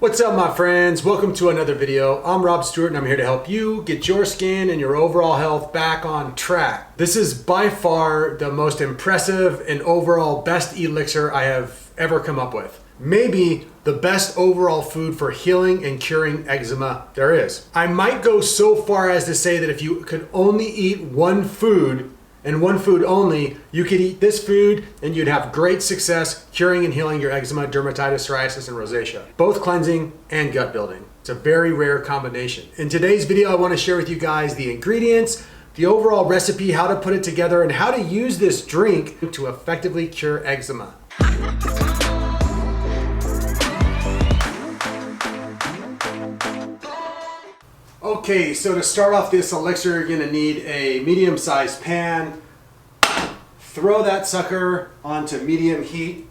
What's up, my friends? Welcome to another video. I'm Rob Stuart and I'm here to help you get your skin and your overall health back on track. This is by far the most impressive and overall best elixir I have ever come up with. Maybe the best overall food for healing and curing eczema there is. I might go so far as to say that if you could only eat one food and one food only, you could eat this food and you'd have great success curing and healing your eczema, dermatitis, psoriasis, and rosacea. Both cleansing and gut building. It's a very rare combination. In today's video, I want to share with you guys the ingredients, the overall recipe, how to put it together, and how to use this drink to effectively cure eczema. Okay, so to start off this elixir, you're gonna need a medium-sized pan. Throw that sucker onto medium heat,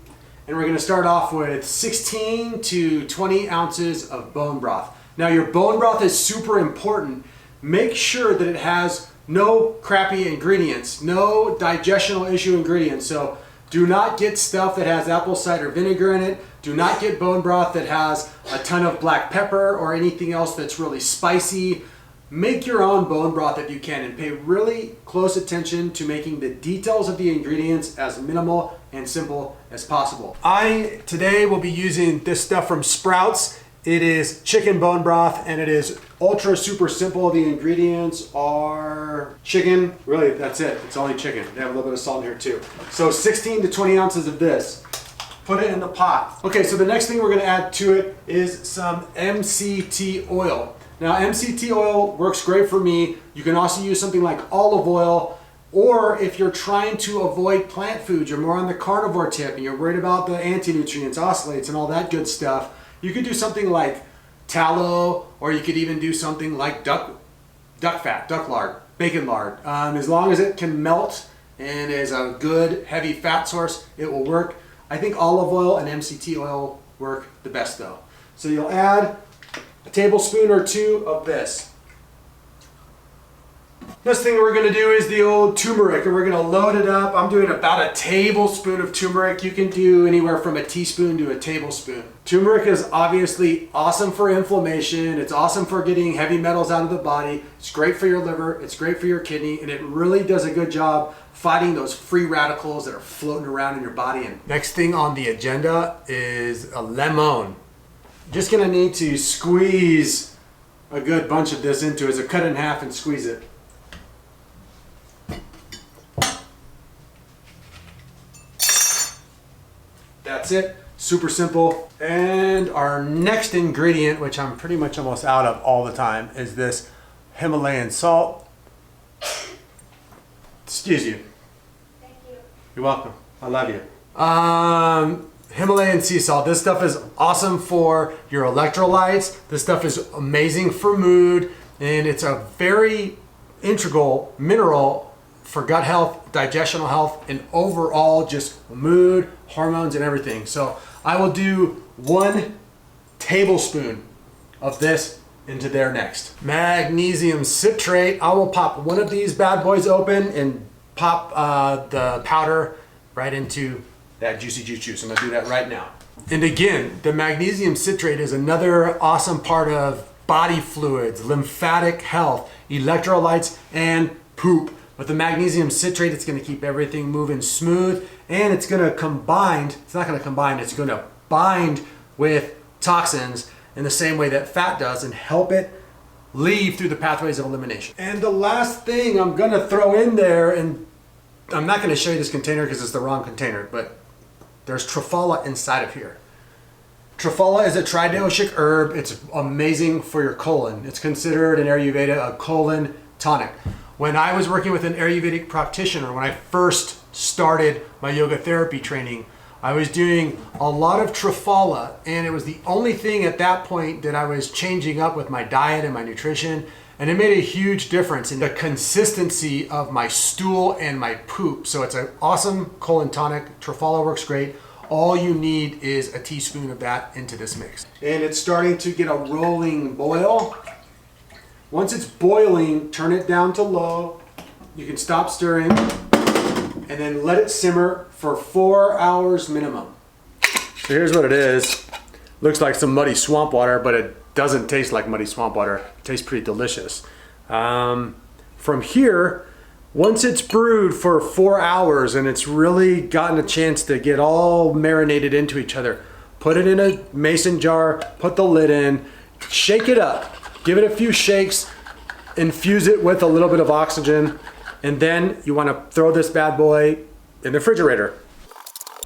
and we're gonna start off with 16 to 20 ounces of bone broth. Now, your bone broth is super important. Make sure that it has no crappy ingredients, no digestional issue ingredients. So do not get stuff that has apple cider vinegar in it. Do not get bone broth that has a ton of black pepper or anything else that's really spicy. Make your own bone broth if you can, and pay really close attention to making the details of the ingredients as minimal and simple as possible. I today will be using this stuff from Sprouts. It is chicken bone broth and it is ultra super simple. The ingredients are chicken, really that's it, it's only chicken. They have a little bit of salt in here too. So 16 to 20 ounces of this. Put it in the pot. Okay, so the next thing we're gonna add to it is some MCT oil. Now, MCT oil works great for me. You can also use something like olive oil, or if you're trying to avoid plant foods, you're more on the carnivore tip and you're worried about the anti-nutrients, oxalates, and all that good stuff, you could do something like tallow, or you could even do something like duck fat, duck lard, bacon lard. As long as it can melt and is a good heavy fat source, it will work. I think olive oil and MCT oil work the best though. So you'll add a tablespoon or two of this. Next thing we're gonna do is the old turmeric, and we're gonna load it up. I'm doing about a tablespoon of turmeric. You can do anywhere from a teaspoon to a tablespoon. Turmeric is obviously awesome for inflammation. It's awesome for getting heavy metals out of the body. It's great for your liver. It's great for your kidney, and it really does a good job fighting those free radicals that are floating around in your body. And next thing on the agenda is a lemon. Just gonna need to squeeze a good bunch of this into it. So cut it in half and squeeze it. That's it, super simple. And our next ingredient, which I'm pretty much almost out of all the time, is this Himalayan salt. Excuse you. Thank you. You're welcome. I love you. Himalayan sea salt. This stuff is awesome for your electrolytes. This stuff is amazing for mood, and it's a very integral mineral for gut health, digestional health, and overall just mood, hormones, and everything. So I will do 1 tablespoon of this into there next. Magnesium citrate. I will pop one of these bad boys open and pop the powder right into that juicy juice. I'm gonna do that right now. And again, the magnesium citrate is another awesome part of body fluids, lymphatic health, electrolytes, and poop. With the magnesium citrate, it's gonna keep everything moving smooth, and it's gonna it's gonna bind with toxins in the same way that fat does and help it leave through the pathways of elimination. And the last thing I'm gonna throw in there, and I'm not gonna show you this container because it's the wrong container, but there's triphala inside of here. Triphala is a tridiochic herb. It's amazing for your colon. It's considered in Ayurveda a colon tonic. When I was working with an Ayurvedic practitioner, when I first started my yoga therapy training, I was doing a lot of triphala, and it was the only thing at that point that I was changing up with my diet and my nutrition, and it made a huge difference in the consistency of my stool and my poop. So it's an awesome colon tonic. Triphala works great. All you need is a teaspoon of that into this mix. And it's starting to get a rolling boil. Once it's boiling, turn it down to low. You can stop stirring and then let it simmer for 4 hours minimum. So here's what it is. Looks like some muddy swamp water, but it doesn't taste like muddy swamp water. It tastes pretty delicious. From here, once it's brewed for 4 hours and it's really gotten a chance to get all marinated into each other, put it in a mason jar, put the lid in, shake it up, give it a few shakes, infuse it with a little bit of oxygen, and then you want to throw this bad boy in the refrigerator.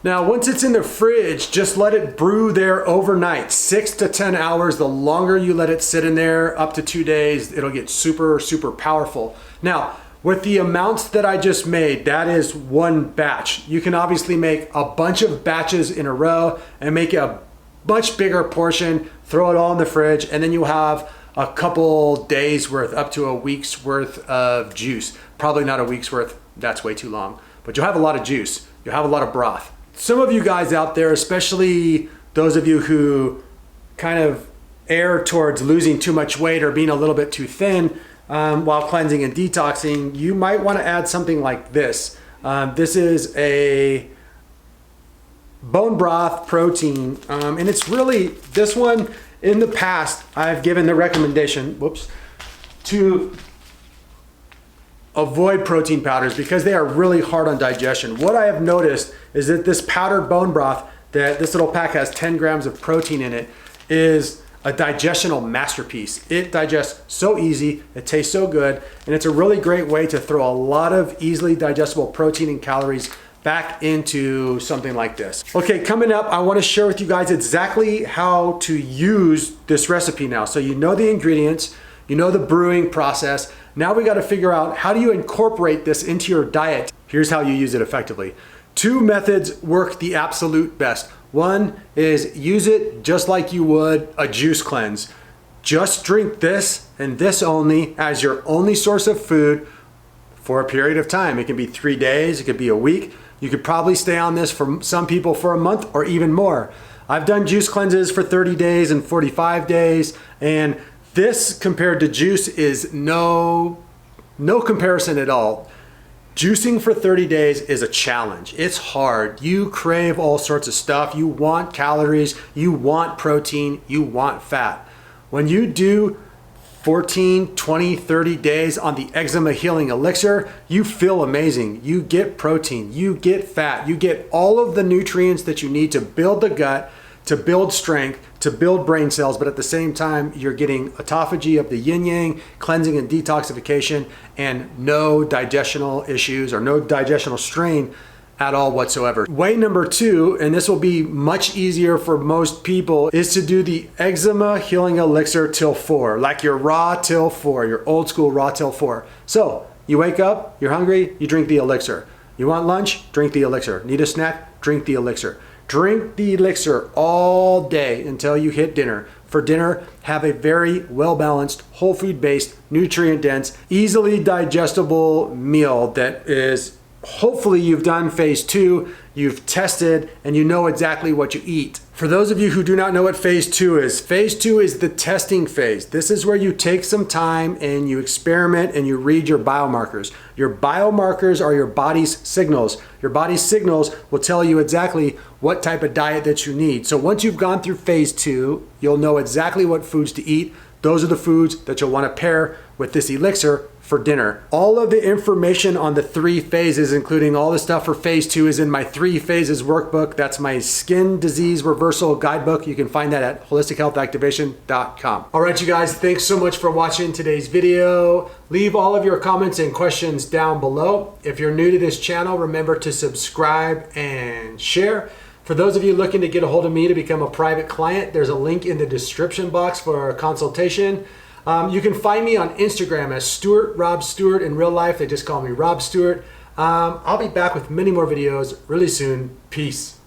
Now, once it's in the fridge, just let it brew there overnight, 6 to 10 hours. The longer you let it sit in there, up to 2 days, it'll get super, super powerful. Now, with the amounts that I just made, that is one batch. You can obviously make a bunch of batches in a row and make a much bigger portion, throw it all in the fridge, and then you have a couple days worth, up to a week's worth of juice. Probably not a week's worth, that's way too long. But you'll have a lot of juice, you'll have a lot of broth. Some of you guys out there, especially those of you who kind of err towards losing too much weight or being a little bit too thin while cleansing and detoxing, you might want to add something like this. This is a bone broth protein, and it's really, this one in the past, I've given the recommendation, to avoid protein powders because they are really hard on digestion. What I have noticed is that this powdered bone broth, that this little pack has 10 grams of protein in it, is a digestional masterpiece. It digests so easy, it tastes so good, and it's a really great way to throw a lot of easily digestible protein and calories back into something like this. Okay, coming up, I want to share with you guys exactly how to use this recipe now. So you know the ingredients, you know the brewing process. Now we got to figure out, how do you incorporate this into your diet? Here's how you use it effectively. 2 methods work the absolute best. One is use it just like you would a juice cleanse. Just drink this and this only as your only source of food for a period of time. It can be 3 days, it could be a week. You could probably stay on this for some people for a month or even more. I've done juice cleanses for 30 days and 45 days, and this compared to juice is no comparison at all. Juicing for 30 days is a challenge. It's hard. You crave all sorts of stuff. You want calories, you want protein, you want fat. When you do 14, 20, 30 days on the Eczema Healing Elixir, you feel amazing. You get protein, you get fat, you get all of the nutrients that you need to build the gut, to build strength, to build brain cells, but at the same time, you're getting autophagy of the yin-yang, cleansing and detoxification, and no digestional issues or no digestional strain at all whatsoever. Way number 2, and this will be much easier for most people, is to do the Eczema Healing Elixir till 4, like your raw till 4, your old school raw till 4. So you wake up, you're hungry, you drink the elixir. You want lunch? Drink the elixir. Need a snack? Drink the elixir. Drink the elixir all day until you hit dinner. For dinner, have a very well-balanced, whole food-based, nutrient-dense, easily digestible meal that is, hopefully you've done phase 2, you've tested, and you know exactly what you eat. For those of you who do not know what phase 2 is the testing phase. This is where you take some time and you experiment and you read your biomarkers. Your biomarkers are your body's signals. Your body's signals will tell you exactly what type of diet that you need. So once you've gone through phase 2, you'll know exactly what foods to eat. Those are the foods that you'll want to pair with this elixir for dinner. All of the information on the 3 phases, including all the stuff for phase 2, is in my 3 phases workbook. That's my skin disease reversal guidebook. You can find that at holistichealthactivation.com. All right, you guys, thanks so much for watching today's video. Leave all of your comments and questions down below. If you're new to this channel, remember to subscribe and share. For those of you looking to get a hold of me to become a private client, there's a link in the description box for a consultation. You can find me on Instagram as Stuart, Rob Stuart. In real life, they just call me Rob Stuart. I'll be back with many more videos really soon. Peace.